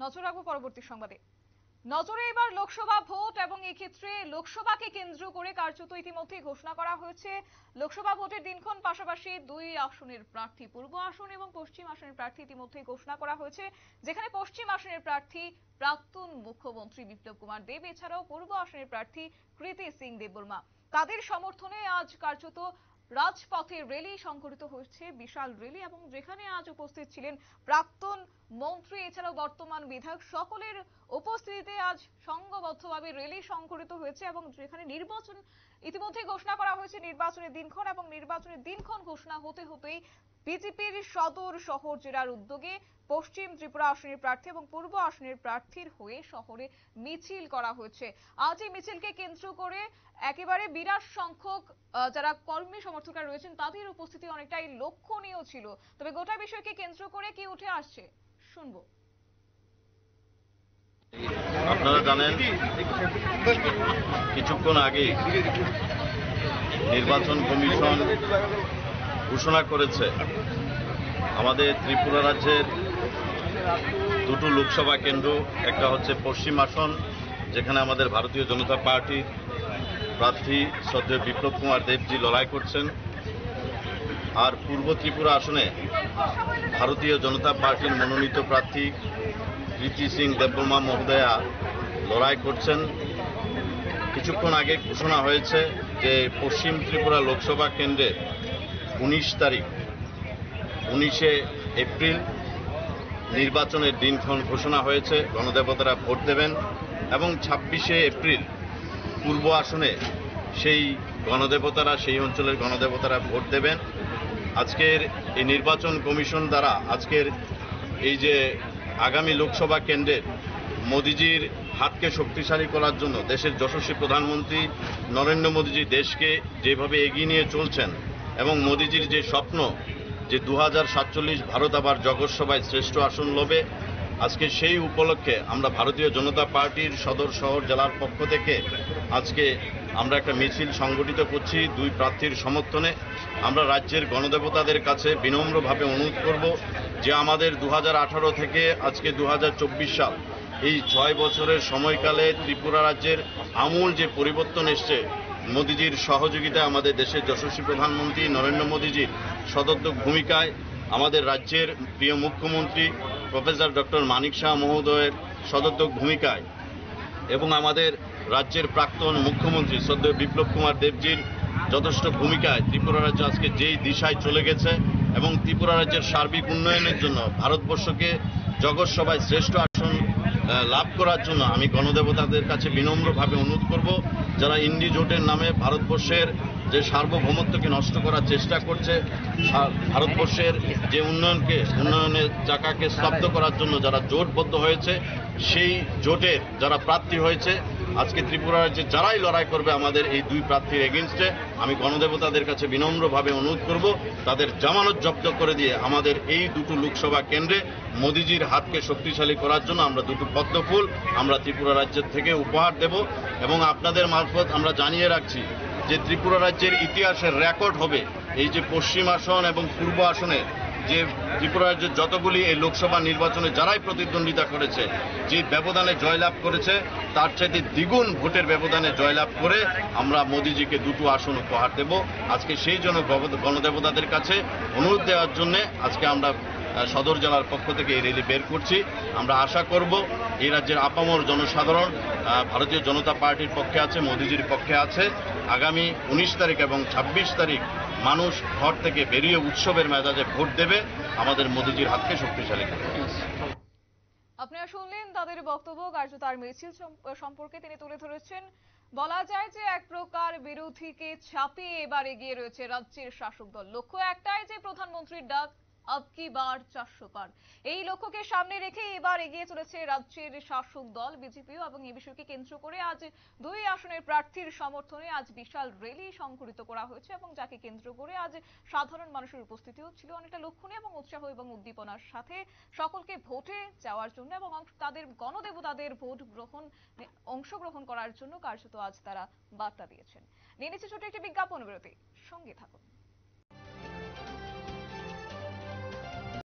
নজর রাখবো পরবর্তী সংবাদে। নজরে এবার লোকসভা ভোট এবং এই ক্ষেত্রে লোকসভাকে কেন্দ্র করে কার্যত ইতিমধ্যেই ঘোষণা করা হয়েছে লোকসভা ভোটের দিনক্ষণ, পাশাপাশি দুই আসনের প্রার্থী, পূর্ব আসন এবং পশ্চিম আসনের প্রার্থী ইতিমধ্যেই ঘোষণা করা হয়েছে। যেখানে পশ্চিম আসনের প্রার্থী প্রাক্তন মুখ্যমন্ত্রী বিপ্লব কুমার দেব, এছাড়াও পূর্ব আসনের প্রার্থী কৃতি সিং দেববর্মা, তাদের সমর্থনে আজ কার্যত রাজপথে র্যালি সংঘটিত হয়েছে, বিশাল র্যালি, এবং যেখানে আজ উপস্থিত ছিলেন প্রাক্তন মন্ত্রী এছাড়াও বর্তমান বিধায়ক, সকলের উপস্থিতিতে আজ সংঘবদ্ধভাবে র্যালি সংঘটিত হয়েছে। এবং যেখানে নির্বাচন ইতিমধ্যে ঘোষণা করা হয়েছে, নির্বাচনের দিনক্ষণ, এবং নির্বাচনের দিনক্ষণ ঘোষণা হতে হতেই বিজেপির সদর শহর জেলার উদ্যোগে পশ্চিম ত্রিপুরা আসনের প্রার্থী এবং পূর্ব আসনের প্রার্থীর হয়ে শহরে মিছিল করা হয়েছে। আজ এই মিছিলকে কেন্দ্র করে একেবারে বিরাট সংখ্যক যারা কর্মী সমর্থকরা রয়েছেন তাদের উপস্থিতি অনেকটাই লক্ষণীয় ছিল। তবে গোটা বিষয়কে কেন্দ্র করে কি উঠে আসছে শুনবো। আপনারা জানেন, কিছুক্ষণ আগে নির্বাচন কমিশন ঘোষণা করেছে আমাদের ত্রিপুরা রাজ্যের দুটো লোকসভা কেন্দ্র, একটা হচ্ছে পশ্চিম আসন যেখানে আমাদের ভারতীয় জনতা পার্টির প্রার্থী শ্রদ্ধেয় বিপ্লব কুমার দেবজি লড়াই করছেন, আর পূর্ব ত্রিপুরা আসনে ভারতীয় জনতা পার্টির মনোনীত প্রার্থী কৃতি সিং দেববর্মা মহোদয়া লড়াই করছেন। কিছুক্ষণ আগে ঘোষণা হয়েছে যে পশ্চিম ত্রিপুরা লোকসভা কেন্দ্রের 19 এপ্রিল নির্বাচনের দিনক্ষণ ঘোষণা হয়েছে, গণদেবতারা ভোট দেবেন, এবং 26 এপ্রিল পূর্ব আসনে সেই অঞ্চলের গণদেবতারা ভোট দেবেন। আজকের এই নির্বাচন কমিশন দ্বারা আজকের এই যে আগামী লোকসভা কেন্দ্রের মোদিজির হাতকে শক্তিশালী করার জন্য দেশের যশস্বী প্রধানমন্ত্রী নরেন্দ্র মোদিজি দেশকে যেভাবে এগিয়ে নিয়ে চলছেন, এবং মোদিজির যে স্বপ্ন যে 2047 ভারত আবার জগৎ সভায় শ্রেষ্ঠ আসন লবে, আজকে সেই উপলক্ষে আমরা ভারতীয় জনতা পার্টির সদর শহর জেলার পক্ষ থেকে আজকে আমরা একটা মিছিল সংগঠিত করছি দুই প্রার্থীর সমর্থনে। আমরা রাজ্যের গণদেবতাদের কাছে বিনম্রভাবে অনুরোধ করব যে আমাদের 2018 থেকে আজকে 2024 সাল, এই 6 বছরের সময়কালে ত্রিপুরা রাজ্যের আমূল যে পরিবর্তন এসছে, মোদিজির সহযোগিতায়, আমাদের দেশের যশস্বী প্রধানমন্ত্রী নরেন্দ্র মোদিজির সদর্থক ভূমিকায়, আমাদের রাজ্যের প্রিয় মুখ্যমন্ত্রী প্রফেসর ডক্টর মানিক শাহ মহোদয়ের সদর্থক ভূমিকায়, এবং আমাদের রাজ্যের প্রাক্তন মুখ্যমন্ত্রী শ্রদ্ধেয় বিপ্লব কুমার দেবজির যথেষ্ট ভূমিকায় ত্রিপুরা রাজ্য আজকে যেই দিশায় চলে গেছে, এবং ত্রিপুরা রাজ্যের সার্বিক উন্নয়নের জন্য ভারতবর্ষকে জগৎ সভায় শ্রেষ্ঠ আসন লাভ করার জন্য আমি গণদেবতাদের কাছে বিনম্রভাবে অনুরোধ করব, যারা ইন্ডি জোটের নামে ভারতবর্ষের যে সার্বভৌমত্বকে নষ্ট করার চেষ্টা করছে, ভারতবর্ষের যে উন্নয়নের চাকাকে স্তব্ধ করার জন্য যারা জোটবদ্ধ হয়েছে, সেই জোটের যারা প্রার্থী হয়েছে আজকে ত্রিপুরা রাজ্যে যারাই লড়াই করবে আমাদের এই দুই প্রার্থীর এগেনস্টে, আমি গণদেবতাদের কাছে বিনম্রভাবে অনুরোধ করব তাদের জামানত জব্দ করে দিয়ে আমাদের এই দুটো লোকসভা কেন্দ্রে মোদিজির হাতকে শক্তিশালী করার জন্য আমরা দুটো পদ্মফুল আমরা ত্রিপুরা রাজ্যের থেকে উপহার দেব। এবং আপনাদের মারফত আমরা জানিয়ে রাখছি যে ত্রিপুরা রাজ্যের ইতিহাসের রেকর্ড হবে এই যে পশ্চিম আসন এবং পূর্ব আসনে যে ত্রিপুরা রাজ্যের যতগুলি এই লোকসভা নির্বাচনে যারাই প্রতিদ্বন্দ্বিতা করেছে, যে ব্যবধানে জয়লাভ করেছে, তার চাইতে দ্বিগুণ ভোটের ব্যবধানে জয়লাভ করে আমরা মোদিজিকে দুটো আসন উপহার দেব। আজকে সেই জন্য গণদেবতাদের কাছে অনুরোধ দেওয়ার জন্য আজকে আমরা সদর জেলার পক্ষ থেকে এই র্যালি বের করছি। আমরা আশা করব এই রাজ্যের আপামর জনসাধারণ ভারতীয় জনতা পার্টির পক্ষে আছে, মোদিজির পক্ষে আছে। আগামী 19 তারিখ এবং 26 তারিখ মানুষ ঘর থেকে বেরিয়ে উৎসবের মেজাজে ভোট দেবে, আমাদের মোদিজির হাতকে শক্তিশালী করবে। আপনারা শুনলেন তাদের বক্তব্য। কার্যত তার মিছিল সম্পর্কে তিনি তুলে ধরেছেন। বলা যায় যে এক প্রকার বিরোধীকে ছাপিয়ে এবার এগিয়ে রয়েছে রাজ্যের শাসক দল। লক্ষ্য একটাই যে প্রধানমন্ত্রীর ডাক अब की बार 400 পার, এই লক্ষ্যকে সামনে রেখে এবার এগিয়ে চলেছে রাজ্যের শাসক দল বিজেপিও। এবং এই বিষয়কে কেন্দ্র করে আজ দুই আসনের প্রার্থীর সমর্থনে আজ বিশাল র্যালি সংঘটিত করা হয়েছে, এবং যাকে কেন্দ্র করে আজ সাধারণ মানুষের উপস্থিতিও ছিল অনেকটা লক্ষণীয় এবং উৎসাহ এবং উদ্দীপনার সাথে সকলকে ভোটে যাওয়ার জন্য এবং তাদের গণদেবতাদের অংশগ্রহণ করার জন্য কার্যত আজ তারা বার্তা দিয়েছেন। নিয়ে নিচ্ছে ছোট একটি বিজ্ঞাপন বিরতি, সঙ্গে থাকুন।